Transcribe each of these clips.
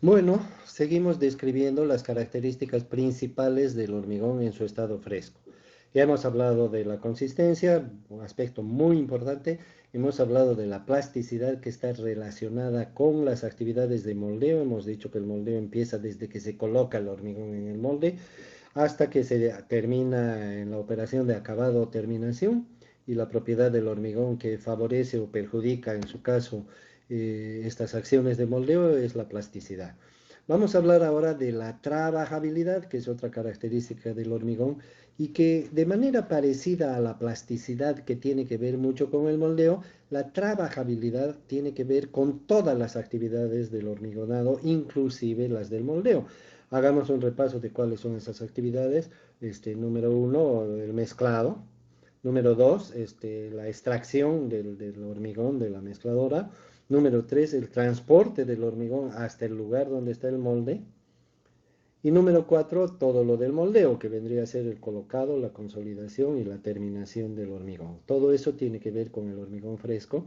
Bueno, seguimos describiendo las características principales del hormigón en su estado fresco. Ya hemos hablado de la consistencia, un aspecto muy importante. Hemos hablado de la plasticidad que está relacionada con las actividades de moldeo. Hemos dicho que el moldeo empieza desde que se coloca el hormigón en el molde hasta que se termina en la operación de acabado o terminación, y la propiedad del hormigón que favorece o perjudica en su caso estas acciones de moldeo es la plasticidad. Vamos a hablar ahora de la trabajabilidad, que es otra característica del hormigón y que de manera parecida a la plasticidad que tiene que ver mucho con el moldeo, la trabajabilidad tiene que ver con todas las actividades del hormigonado, inclusive las del moldeo. Hagamos un repaso de cuáles son esas actividades. Número uno, el mezclado. Número dos, la extracción del hormigón de la mezcladora. Número tres, el transporte del hormigón hasta el lugar donde está el molde. Y número cuatro, todo lo del moldeo, que vendría a ser el colocado, la consolidación y la terminación del hormigón. Todo eso tiene que ver con el hormigón fresco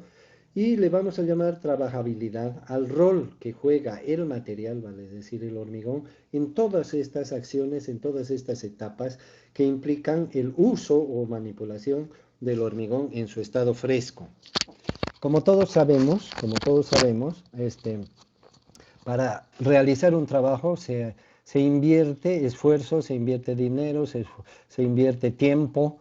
y le vamos a llamar trabajabilidad al rol que juega el material, vale decir, el hormigón, en todas estas acciones, en todas estas etapas que implican el uso o manipulación del hormigón en su estado fresco. Como todos sabemos, para realizar un trabajo se invierte esfuerzo, se invierte dinero, se invierte tiempo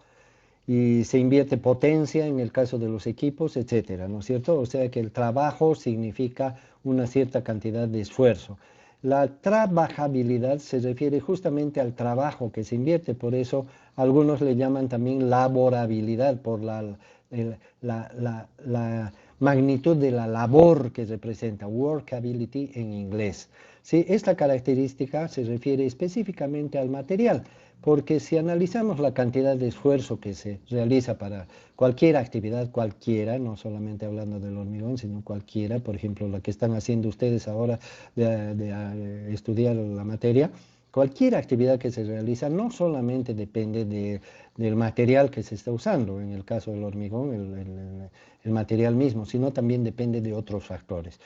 y se invierte potencia en el caso de los equipos, etcétera, ¿no es cierto? O sea que el trabajo significa una cierta cantidad de esfuerzo. La trabajabilidad se refiere justamente al trabajo que se invierte, por eso algunos le llaman también laborabilidad, por el- la magnitud de la labor que representa, workability en inglés. Sí, esta característica se refiere específicamente al material, porque si analizamos la cantidad de esfuerzo que se realiza para cualquier actividad, cualquiera, no solamente hablando del hormigón, sino cualquiera, por ejemplo, la que están haciendo ustedes ahora de estudiar la materia, cualquier actividad que se realiza no solamente depende del material que se está usando, en el caso del hormigón, el material mismo, sino también depende de otros factores.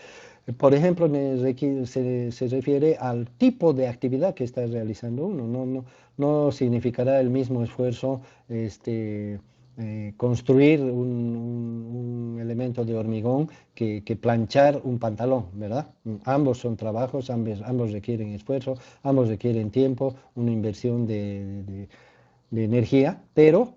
Por ejemplo, se refiere al tipo de actividad que está realizando uno. No significará el mismo esfuerzo construir un elemento de hormigón que planchar un pantalón, ¿verdad? Ambos son trabajos, ambos requieren esfuerzo, ambos requieren tiempo, una inversión de energía, pero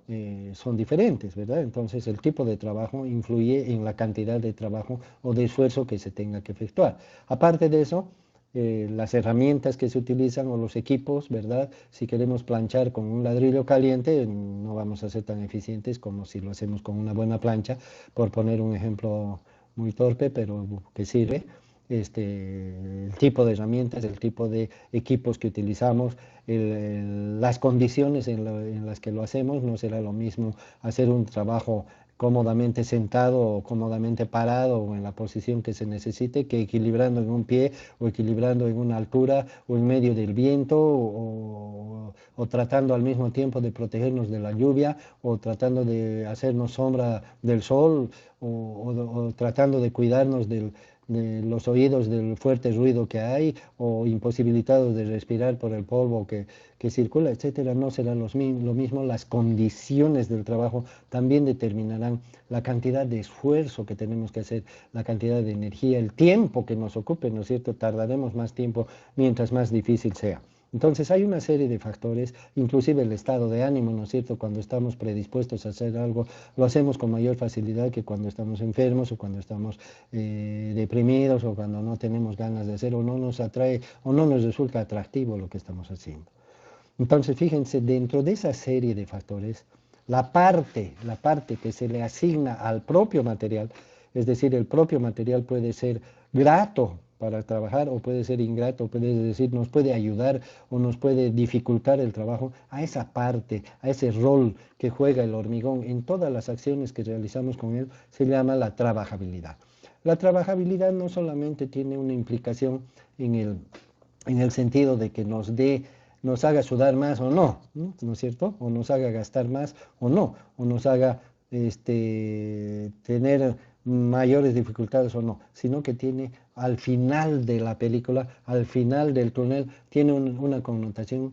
son diferentes, ¿verdad? Entonces el tipo de trabajo influye en la cantidad de trabajo o de esfuerzo que se tenga que efectuar. Aparte de eso, las herramientas que se utilizan o los equipos, ¿verdad? Si queremos planchar con un ladrillo caliente, no vamos a ser tan eficientes como si lo hacemos con una buena plancha, por poner un ejemplo muy torpe, pero que sirve. El tipo de herramientas, el tipo de equipos que utilizamos, las condiciones en las que lo hacemos, no será lo mismo hacer un trabajo cómodamente sentado o cómodamente parado o en la posición que se necesite, que equilibrando en un pie o equilibrando en una altura o en medio del viento o tratando al mismo tiempo de protegernos de la lluvia o tratando de hacernos sombra del sol o tratando de cuidarnos de los oídos del fuerte ruido que hay o imposibilitados de respirar por el polvo que circula, etcétera. No será lo mismo. Las condiciones del trabajo también determinarán la cantidad de esfuerzo que tenemos que hacer, la cantidad de energía, el tiempo que nos ocupe, ¿no es cierto? Tardaremos más tiempo mientras más difícil sea. Entonces hay una serie de factores, inclusive el estado de ánimo, ¿no es cierto? Cuando estamos predispuestos a hacer algo, lo hacemos con mayor facilidad que cuando estamos enfermos o cuando estamos deprimidos o cuando no tenemos ganas de hacer o no nos atrae o no nos resulta atractivo lo que estamos haciendo. Entonces, fíjense, dentro de esa serie de factores, la parte que se le asigna al propio material, es decir, el propio material puede ser grato para trabajar o puede ser ingrato, puede decir, nos puede ayudar o nos puede dificultar el trabajo, a esa parte, a ese rol que juega el hormigón en todas las acciones que realizamos con él, se llama la trabajabilidad. La trabajabilidad no solamente tiene una implicación en el sentido de que nos haga sudar más o no, ¿no es cierto? O nos haga gastar más o no, o nos haga tener mayores dificultades o no, sino que tiene al final de la película, al final del túnel, tiene una connotación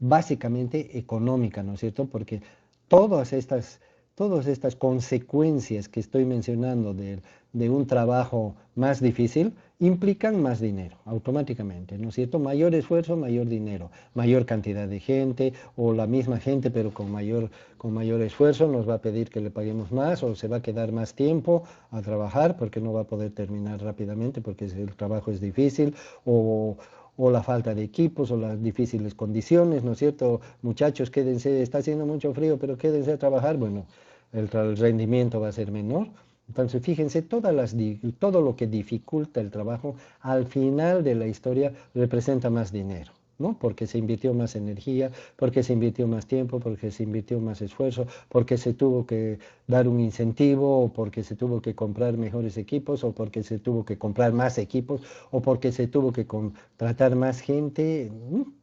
básicamente económica, ¿no es cierto? Porque todas estas, todas estas consecuencias que estoy mencionando de un trabajo más difícil implican más dinero, automáticamente, ¿no es cierto? Mayor esfuerzo, mayor dinero, mayor cantidad de gente o la misma gente pero con mayor esfuerzo nos va a pedir que le paguemos más o se va a quedar más tiempo a trabajar porque no va a poder terminar rápidamente porque el trabajo es difícil o la falta de equipos o las difíciles condiciones, ¿no es cierto? Muchachos, quédense, está haciendo mucho frío, pero quédense a trabajar, bueno, el rendimiento va a ser menor. Entonces, fíjense, todo lo que dificulta el trabajo, al final de la historia representa más dinero, ¿no? Porque se invirtió más energía, porque se invirtió más tiempo, porque se invirtió más esfuerzo, porque se tuvo que dar un incentivo, o porque se tuvo que comprar mejores equipos, o porque se tuvo que comprar más equipos, o porque se tuvo que contratar más gente,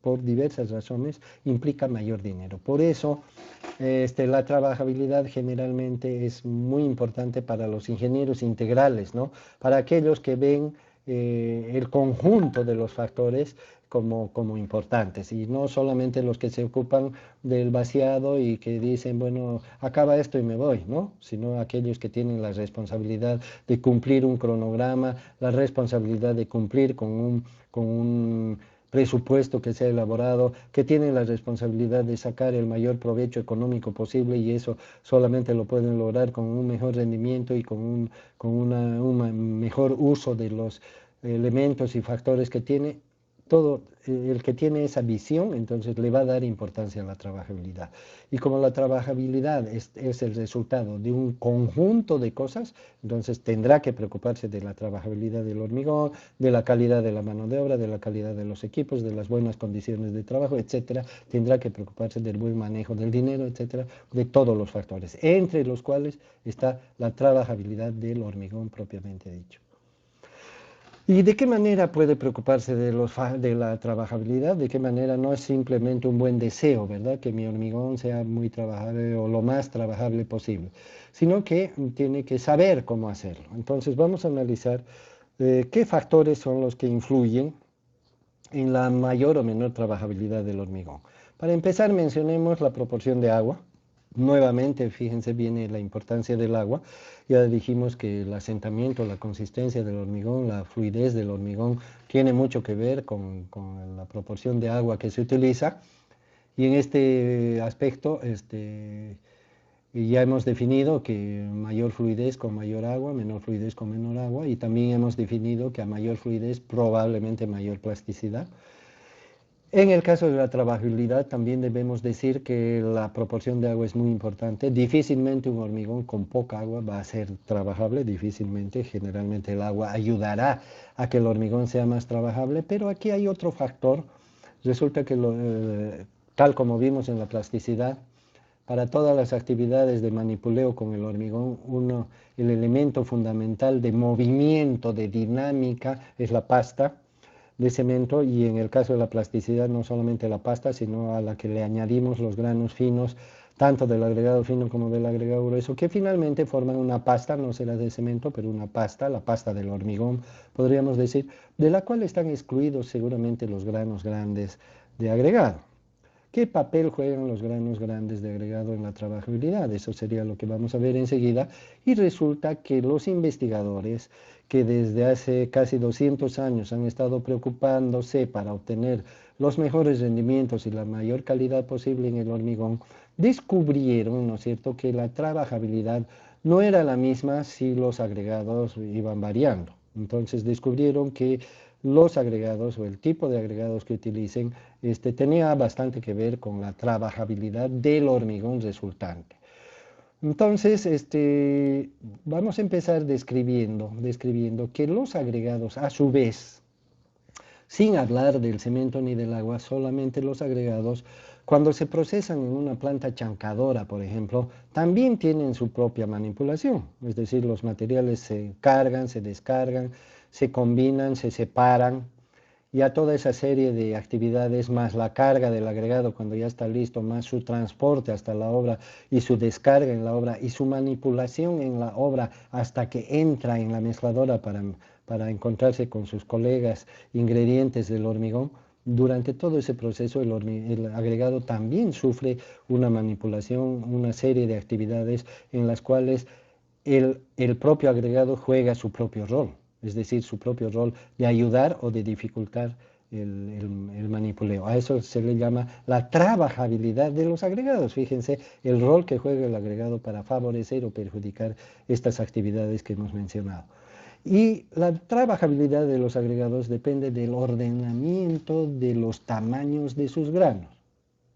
por diversas razones, implica mayor dinero. Por eso, la trabajabilidad generalmente es muy importante para los ingenieros integrales, ¿no? Para aquellos que ven el conjunto de los factores como importantes y no solamente los que se ocupan del vaciado y que dicen, bueno, acaba esto y me voy, ¿no? Sino aquellos que tienen la responsabilidad de cumplir un cronograma, la responsabilidad de cumplir con un presupuesto que se ha elaborado, que tienen la responsabilidad de sacar el mayor provecho económico posible y eso solamente lo pueden lograr con un mejor rendimiento y con un mejor uso de los elementos y factores que tiene. Todo el que tiene esa visión, entonces le va a dar importancia a la trabajabilidad. Y como la trabajabilidad es el resultado de un conjunto de cosas, entonces tendrá que preocuparse de la trabajabilidad del hormigón, de la calidad de la mano de obra, de la calidad de los equipos, de las buenas condiciones de trabajo, etcétera. Tendrá que preocuparse del buen manejo del dinero, etcétera, de todos los factores, entre los cuales está la trabajabilidad del hormigón propiamente dicho. ¿Y de qué manera puede preocuparse de la trabajabilidad? ¿De qué manera no es simplemente un buen deseo, ¿verdad? Que mi hormigón sea muy trabajable o lo más trabajable posible, sino que tiene que saber cómo hacerlo. Entonces vamos a analizar qué factores son los que influyen en la mayor o menor trabajabilidad del hormigón. Para empezar, mencionemos la proporción de agua. Nuevamente, fíjense bien la importancia del agua. Ya dijimos que el asentamiento, la consistencia del hormigón, la fluidez del hormigón tiene mucho que ver con la proporción de agua que se utiliza. Y en este aspecto, ya hemos definido que mayor fluidez con mayor agua, menor fluidez con menor agua, y también hemos definido que a mayor fluidez probablemente mayor plasticidad. En el caso de la trabajabilidad también debemos decir que la proporción de agua es muy importante. Difícilmente un hormigón con poca agua va a ser trabajable, difícilmente. Generalmente el agua ayudará a que el hormigón sea más trabajable, pero aquí hay otro factor. Resulta que tal como vimos en la plasticidad, para todas las actividades de manipuleo con el hormigón, el elemento fundamental de movimiento, de dinámica, es la pasta de cemento y en el caso de la plasticidad no solamente la pasta, sino a la que le añadimos los granos finos, tanto del agregado fino como del agregado grueso, que finalmente forman una pasta, no será de cemento, pero una pasta, la pasta del hormigón, podríamos decir, de la cual están excluidos seguramente los granos grandes de agregado. ¿Qué papel juegan los granos grandes de agregado en la trabajabilidad? Eso sería lo que vamos a ver enseguida. Y resulta que los investigadores que desde hace casi 200 años han estado preocupándose para obtener los mejores rendimientos y la mayor calidad posible en el hormigón, descubrieron, ¿no es cierto?, que la trabajabilidad no era la misma si los agregados iban variando. Entonces descubrieron que los agregados o el tipo de agregados que utilicen tenía bastante que ver con la trabajabilidad del hormigón resultante. Entonces, vamos a empezar describiendo que los agregados, a su vez, sin hablar del cemento ni del agua, solamente los agregados, cuando se procesan en una planta chancadora, por ejemplo, también tienen su propia manipulación. Es decir, los materiales se cargan, se descargan, se combinan, se separan, y a toda esa serie de actividades, más la carga del agregado cuando ya está listo, más su transporte hasta la obra y su descarga en la obra y su manipulación en la obra hasta que entra en la mezcladora para encontrarse con sus colegas ingredientes del hormigón, durante todo ese proceso el agregado también sufre una manipulación, una serie de actividades en las cuales el propio agregado juega su propio rol, es decir, su propio rol de ayudar o de dificultar el manipuleo. A eso se le llama la trabajabilidad de los agregados. Fíjense el rol que juega el agregado para favorecer o perjudicar estas actividades que hemos mencionado. Y la trabajabilidad de los agregados depende del ordenamiento de los tamaños de sus granos.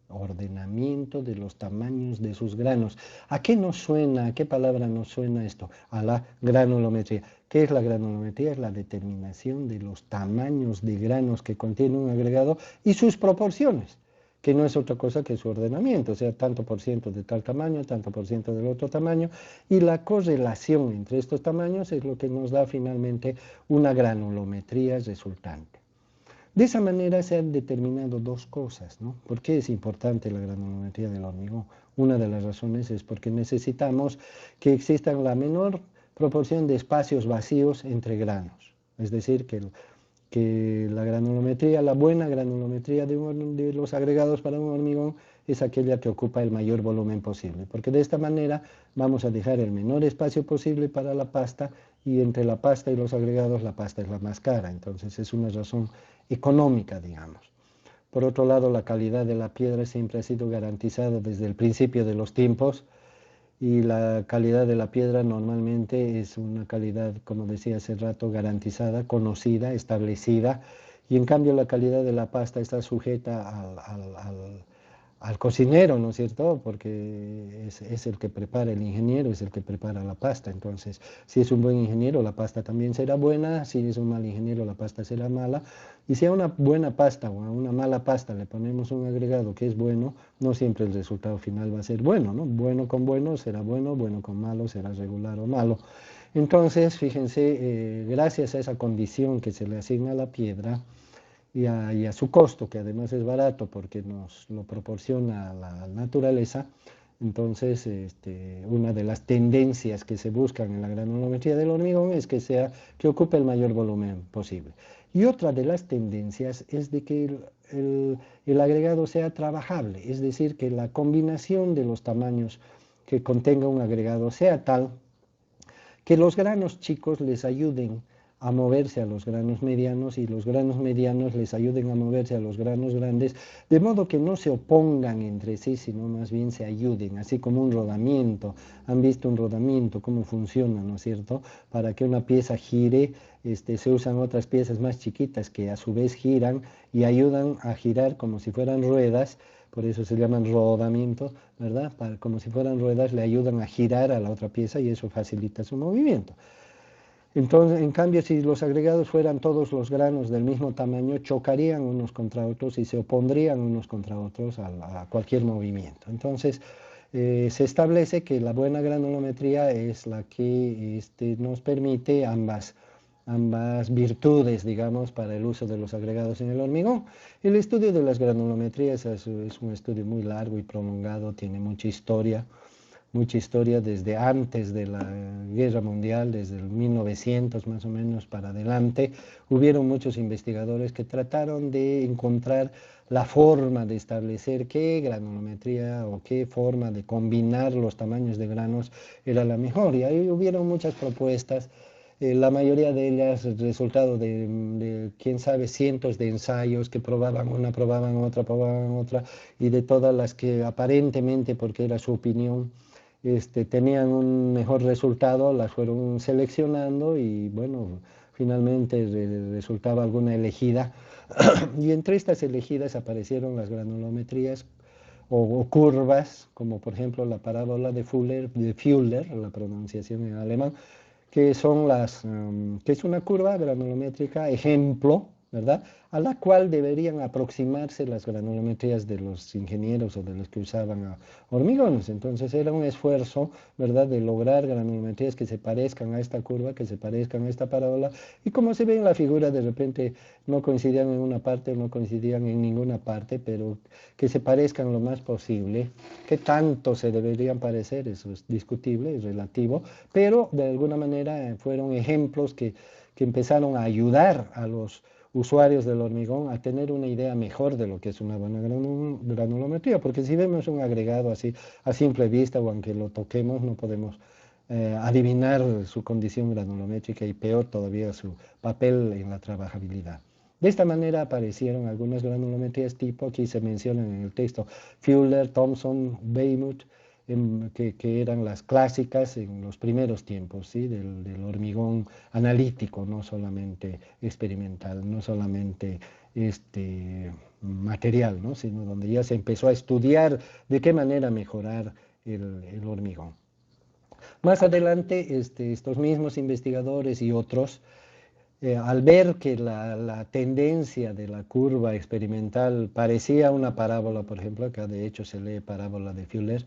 Ordenamiento de los tamaños de sus granos. ¿A qué nos suena, a qué palabra nos suena esto? A la granulometría. ¿Qué es la granulometría? Es la determinación de los tamaños de granos que contiene un agregado y sus proporciones, que no es otra cosa que su ordenamiento, o sea, tanto por ciento de tal tamaño, tanto por ciento del otro tamaño, y la correlación entre estos tamaños es lo que nos da finalmente una granulometría resultante. De esa manera se han determinado dos cosas, ¿no? ¿Por qué es importante la granulometría del hormigón? Una de las razones es porque necesitamos que existan la menor proporción de espacios vacíos entre granos. Es decir, que la granulometría, la buena granulometría de los agregados para un hormigón es aquella que ocupa el mayor volumen posible, porque de esta manera vamos a dejar el menor espacio posible para la pasta y entre la pasta y los agregados la pasta es la más cara, entonces es una razón económica, digamos. Por otro lado, la calidad de la piedra siempre ha sido garantizada desde el principio de los tiempos y la calidad de la piedra normalmente es una calidad, como decía hace rato, garantizada, conocida, establecida, y en cambio la calidad de la pasta está sujeta al cocinero, ¿no es cierto? Porque es el que prepara, el ingeniero es el que prepara la pasta. Entonces, si es un buen ingeniero, la pasta también será buena. Si es un mal ingeniero, la pasta será mala. Y si a una buena pasta o a una mala pasta le ponemos un agregado que es bueno, no siempre el resultado final va a ser bueno, ¿no? Bueno con bueno será bueno, bueno con malo será regular o malo. Entonces, fíjense, gracias a esa condición que se le asigna a la piedra, y a su costo, que además es barato porque nos lo proporciona la naturaleza. Entonces, una de las tendencias que se buscan en la granulometría del hormigón es que ocupe el mayor volumen posible. Y otra de las tendencias es de que el agregado sea trabajable, es decir, que la combinación de los tamaños que contenga un agregado sea tal que los granos chicos les ayuden a moverse a los granos medianos y los granos medianos les ayuden a moverse a los granos grandes, de modo que no se opongan entre sí, sino más bien se ayuden, así como un rodamiento. Han visto un rodamiento, cómo funciona, ¿no es cierto? Para que una pieza gire, se usan otras piezas más chiquitas que a su vez giran y ayudan a girar como si fueran ruedas. Por eso se llaman rodamiento, ¿verdad? Como si fueran ruedas, le ayudan a girar a la otra pieza y eso facilita su movimiento. Entonces, en cambio, si los agregados fueran todos los granos del mismo tamaño, chocarían unos contra otros y se opondrían unos contra otros a cualquier movimiento. Entonces, se establece que la buena granulometría es la que nos permite ambas virtudes, digamos, para el uso de los agregados en el hormigón. El estudio de las granulometrías es un estudio muy largo y prolongado, tiene mucha historia desde antes de la Guerra Mundial, desde el 1900 más o menos para adelante. Hubieron muchos investigadores que trataron de encontrar la forma de establecer qué granulometría o qué forma de combinar los tamaños de granos era la mejor. Y ahí hubieron muchas propuestas. La mayoría de ellas resultado de, quién sabe, cientos de ensayos que probaban una, probaban otra, y de todas las que aparentemente, porque era su opinión, tenían un mejor resultado, las fueron seleccionando y bueno, finalmente resultaba alguna elegida. Y entre estas elegidas aparecieron las granulometrías o curvas, como por ejemplo la parábola de Fuller, la pronunciación en alemán, que es una curva granulométrica ejemplo, ¿verdad? A la cual deberían aproximarse las granulometrías de los ingenieros o de los que usaban hormigones. Entonces era un esfuerzo, ¿verdad?, de lograr granulometrías que se parezcan a esta curva, que se parezcan a esta parábola, y como se ve en la figura, de repente no coincidían en una parte, no coincidían en ninguna parte, pero que se parezcan lo más posible. ¿Qué tanto se deberían parecer? Eso es discutible, es relativo, pero de alguna manera fueron ejemplos que que empezaron a ayudar a los usuarios del hormigón a tener una idea mejor de lo que es una buena granulometría, porque si vemos un agregado así a simple vista o aunque lo toquemos no podemos adivinar su condición granulométrica y peor todavía su papel en la trabajabilidad. De esta manera aparecieron algunas granulometrías tipo, aquí se mencionan en el texto, Fuller, Thomson, Weymouth, que eran las clásicas en los primeros tiempos, ¿sí? del hormigón analítico, no solamente experimental, no solamente material, ¿no? Sino donde ya se empezó a estudiar de qué manera mejorar el hormigón. Más adelante, estos mismos investigadores y otros, al ver que la tendencia de la curva experimental parecía una parábola, por ejemplo, acá de hecho se lee parábola de Fuller,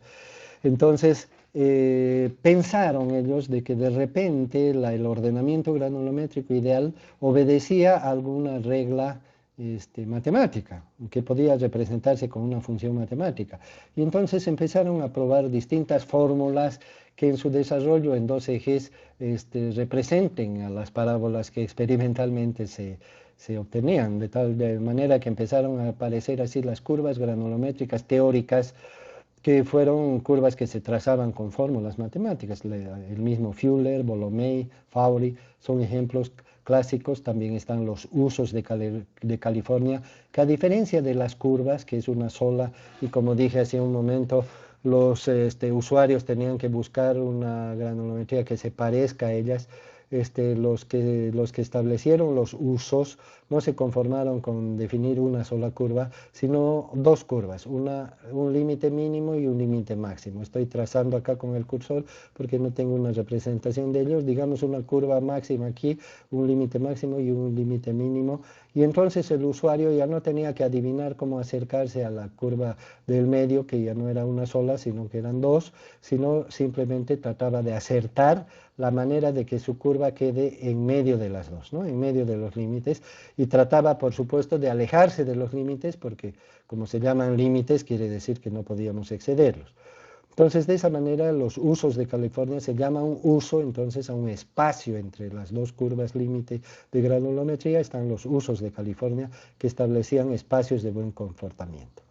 entonces pensaron ellos de que de repente el ordenamiento granulométrico ideal obedecía a alguna regla matemática, que podía representarse con una función matemática. Y entonces empezaron a probar distintas fórmulas que en su desarrollo en dos ejes representen a las parábolas que experimentalmente se obtenían, de tal manera que empezaron a aparecer así las curvas granulométricas teóricas, que fueron curvas que se trazaban con fórmulas matemáticas. El mismo Fuller, Bolomey, Faury son ejemplos clásicos. También están los usos de California, que a diferencia de las curvas, que es una sola, y como dije hace un momento, los usuarios tenían que buscar una granulometría que se parezca a ellas. Los que establecieron los usos no se conformaron con definir una sola curva, sino dos curvas, un límite mínimo y un límite máximo. Estoy trazando acá con el cursor porque no tengo una representación de ellos. Digamos una curva máxima aquí, un límite máximo y un límite mínimo. Y entonces el usuario ya no tenía que adivinar cómo acercarse a la curva del medio, que ya no era una sola, sino que eran dos, sino simplemente trataba de acertar la manera de que su curva quede en medio de las dos, ¿no? En medio de los límites, y trataba, por supuesto, de alejarse de los límites, porque como se llaman límites, quiere decir que no podíamos excederlos. Entonces, de esa manera, los usos de California se llama un uso, entonces, a un espacio entre las dos curvas límite de granulometría, están los usos de California que establecían espacios de buen comportamiento.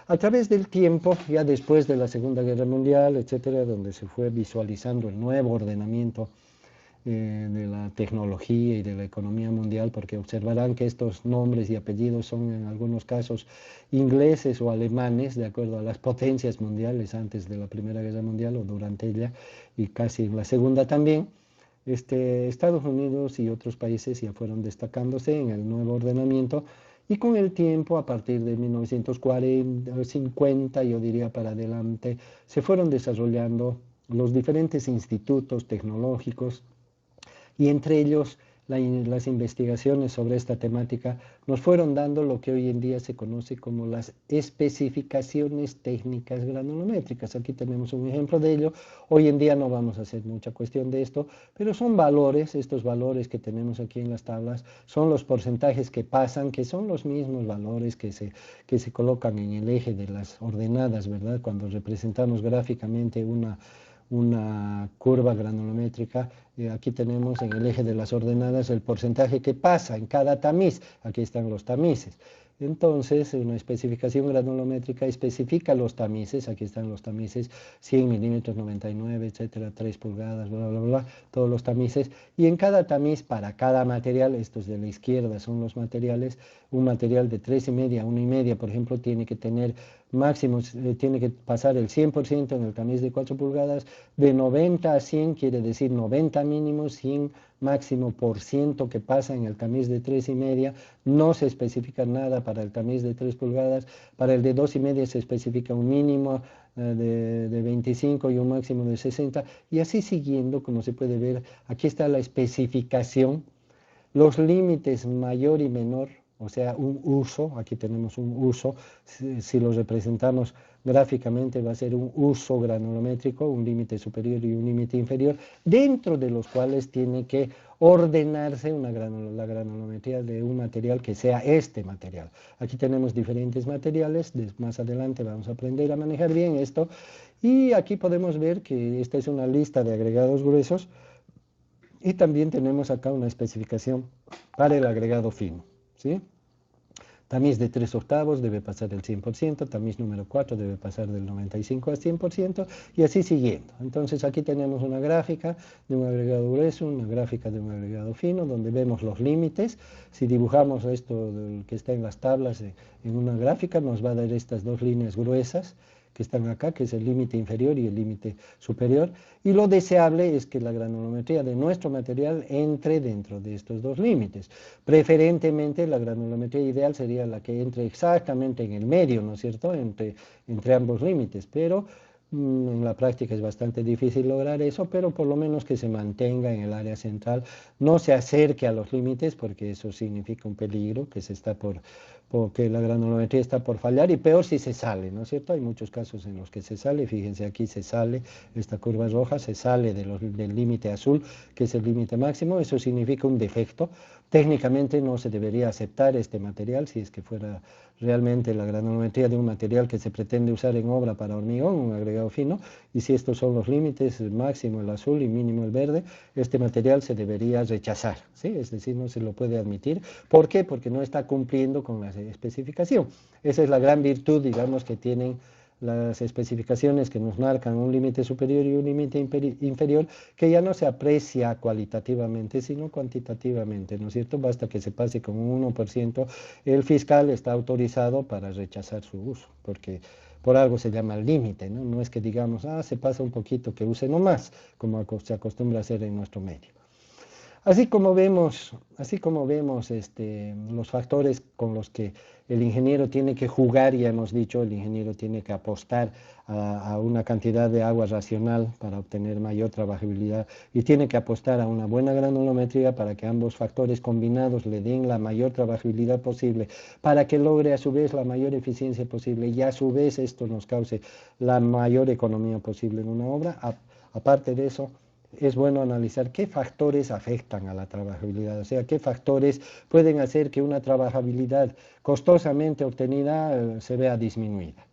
A través del tiempo, ya después de la Segunda Guerra Mundial, etcétera, donde se fue visualizando el nuevo ordenamiento de la tecnología y de la economía mundial, porque observarán que estos nombres y apellidos son en algunos casos ingleses o alemanes, de acuerdo a las potencias mundiales antes de la Primera Guerra Mundial o durante ella, y casi en la Segunda también. Estados Unidos y otros países ya fueron destacándose en el nuevo ordenamiento, y con el tiempo, a partir de 1940, 50, yo diría para adelante, se fueron desarrollando los diferentes institutos tecnológicos, y entre ellos las investigaciones sobre esta temática nos fueron dando lo que hoy en día se conoce como las especificaciones técnicas granulométricas. Aquí tenemos un ejemplo de ello. Hoy en día no vamos a hacer mucha cuestión de esto, pero son valores, estos valores que tenemos aquí en las tablas, son los porcentajes que pasan, que son los mismos valores que se colocan en el eje de las ordenadas, ¿verdad? Cuando representamos gráficamente una curva granulométrica, aquí tenemos en el eje de las ordenadas el porcentaje que pasa en cada tamiz, aquí están los tamices. Entonces, una especificación granulométrica especifica los tamices, aquí están los tamices, 100 milímetros, 99, etcétera, 3 pulgadas, bla, bla, bla, todos los tamices, y en cada tamiz, para cada material, estos de la izquierda son los materiales, un material de 3,5 a 1,5, por ejemplo, tiene que tener máximo, tiene que pasar el 100% en el tamiz de 4 pulgadas, de 90 a 100 quiere decir 90 mínimo, 100 máximo por ciento que pasa en el tamiz de 3,5, no se especifica nada para el tamiz de 3 pulgadas, para el de 2,5 se especifica un mínimo de 25 y un máximo de 60, y así siguiendo, como se puede ver, aquí está la especificación, los límites mayor y menor, o sea, un uso, aquí tenemos un uso, si lo representamos gráficamente va a ser un uso granulométrico, un límite superior y un límite inferior, dentro de los cuales tiene que ordenarse la granulometría de un material que sea este material. Aquí tenemos diferentes materiales, más adelante vamos a aprender a manejar bien esto, y aquí podemos ver que esta es una lista de agregados gruesos, Y también tenemos acá una especificación para el agregado fino, ¿sí? Tamiz de 3/8 debe pasar el 100%, tamiz número 4 debe pasar del 95 al 100% y así siguiendo. Entonces aquí tenemos una gráfica de un agregado grueso, una gráfica de un agregado fino, donde vemos los límites. Si dibujamos esto que está en las tablas en una gráfica, nos va a dar estas dos líneas gruesas que están acá, que es el límite inferior y el límite superior, y lo deseable es que la granulometría de nuestro material entre dentro de estos dos límites. Preferentemente la granulometría ideal sería la que entre exactamente en el medio, ¿no es cierto?, entre ambos límites, pero en la práctica es bastante difícil lograr eso, pero por lo menos que se mantenga en el área central, no se acerque a los límites, porque eso significa un peligro, porque la granulometría está por fallar, y peor si se sale, ¿no es cierto? Hay muchos casos en los que se sale, fíjense aquí se sale, esta curva roja se sale del límite azul, que es el límite máximo, eso significa un defecto. Técnicamente no se debería aceptar este material si es que fuera realmente la granulometría de un material que se pretende usar en obra para hormigón, un agregado fino, y si estos son los límites, máximo el azul y mínimo el verde, este material se debería rechazar, ¿sí? Es decir, no se lo puede admitir. ¿Por qué? Porque no está cumpliendo con la especificación. Esa es la gran virtud, digamos, que tienen las especificaciones que nos marcan un límite superior y un límite inferior, que ya no se aprecia cualitativamente, sino cuantitativamente, ¿no es cierto? Basta que se pase con un 1%, el fiscal está autorizado para rechazar su uso, porque por algo se llama límite, ¿no? No es que digamos, se pasa un poquito, que use nomás, como se acostumbra a hacer en nuestro medio. Así como vemos los factores con los que el ingeniero tiene que jugar, ya hemos dicho, el ingeniero tiene que apostar a una cantidad de agua racional para obtener mayor trabajabilidad y tiene que apostar a una buena granulometría para que ambos factores combinados le den la mayor trabajabilidad posible, para que logre a su vez la mayor eficiencia posible y a su vez esto nos cause la mayor economía posible en una obra. Aparte de eso, es bueno analizar qué factores afectan a la trabajabilidad, o sea, qué factores pueden hacer que una trabajabilidad costosamente obtenida se vea disminuida.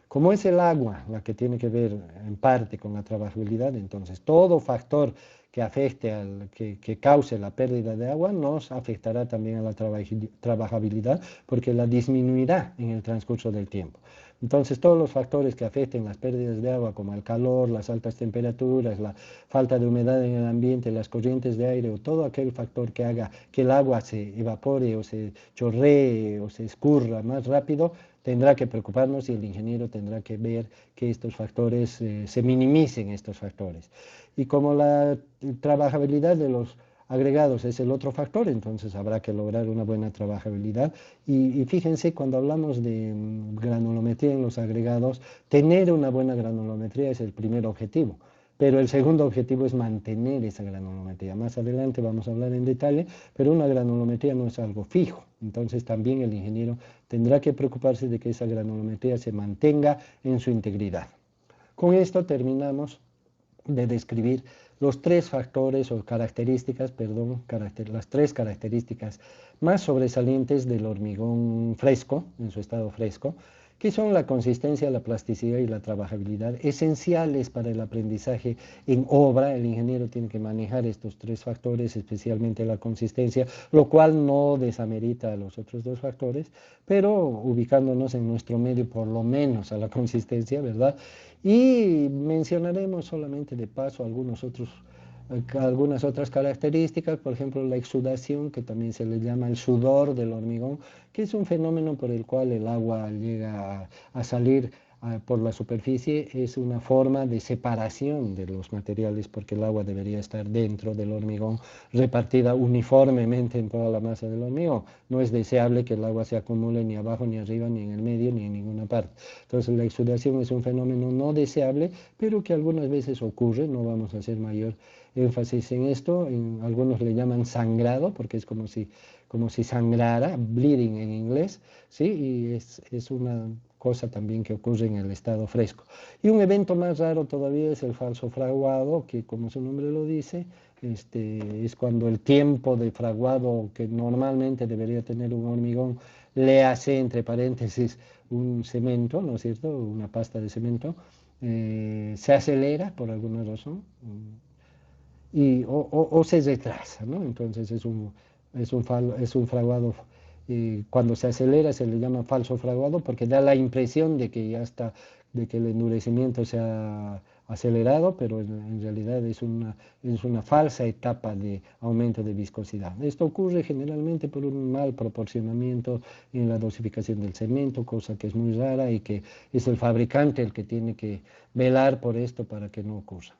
Como es el agua la que tiene que ver en parte con la trabajabilidad, entonces todo factor que afecte, que cause la pérdida de agua, nos afectará también a la trabajabilidad porque la disminuirá en el transcurso del tiempo. Entonces todos los factores que afecten las pérdidas de agua, como el calor, las altas temperaturas, la falta de humedad en el ambiente, las corrientes de aire o todo aquel factor que haga que el agua se evapore o se chorree o se escurra más rápido, tendrá que preocuparnos y el ingeniero tendrá que ver que estos factores, se minimicen estos factores. Y como la trabajabilidad de los agregados es el otro factor, entonces habrá que lograr una buena trabajabilidad. Y fíjense, cuando hablamos de granulometría en los agregados, tener una buena granulometría es el primer objetivo. Pero el segundo objetivo es mantener esa granulometría. Más adelante vamos a hablar en detalle, pero una granulometría no es algo fijo. Entonces también el ingeniero tendrá que preocuparse de que esa granulometría se mantenga en su integridad. Con esto terminamos de describir los tres factores o características, perdón, las tres características más sobresalientes del hormigón fresco, en su estado fresco, que son la consistencia, la plasticidad y la trabajabilidad, esenciales para el aprendizaje en obra. El ingeniero tiene que manejar estos tres factores, especialmente la consistencia, lo cual no desamerita a los otros dos factores, pero ubicándonos en nuestro medio por lo menos a la consistencia, ¿verdad? Y mencionaremos solamente de paso algunas otras características, por ejemplo la exudación, que también se le llama el sudor del hormigón, que es un fenómeno por el cual el agua llega a salir por la superficie. Es una forma de separación de los materiales porque el agua debería estar dentro del hormigón, repartida uniformemente en toda la masa del hormigón. No es deseable que el agua se acumule ni abajo, ni arriba, ni en el medio, ni en ninguna parte. Entonces la exudación es un fenómeno no deseable, pero que algunas veces ocurre. No vamos a hacer mayor énfasis en esto. Algunos le llaman sangrado porque es como si sangrara, bleeding en inglés, ¿sí? Y es una cosa también que ocurre en el estado fresco. Y un evento más raro todavía es el falso fraguado, que como su nombre lo dice, es cuando el tiempo de fraguado que normalmente debería tener un hormigón le hace, entre paréntesis, un cemento, ¿no es cierto?, una pasta de cemento, se acelera por alguna razón. o se retrasa, ¿no? Entonces es un fraguado, cuando se acelera se le llama falso fraguado porque da la impresión de que ya está, de que el endurecimiento se ha acelerado, pero en realidad es una falsa etapa de aumento de viscosidad. Esto ocurre generalmente por un mal proporcionamiento en la dosificación del cemento, cosa que es muy rara y que es el fabricante el que tiene que velar por esto para que no ocurra.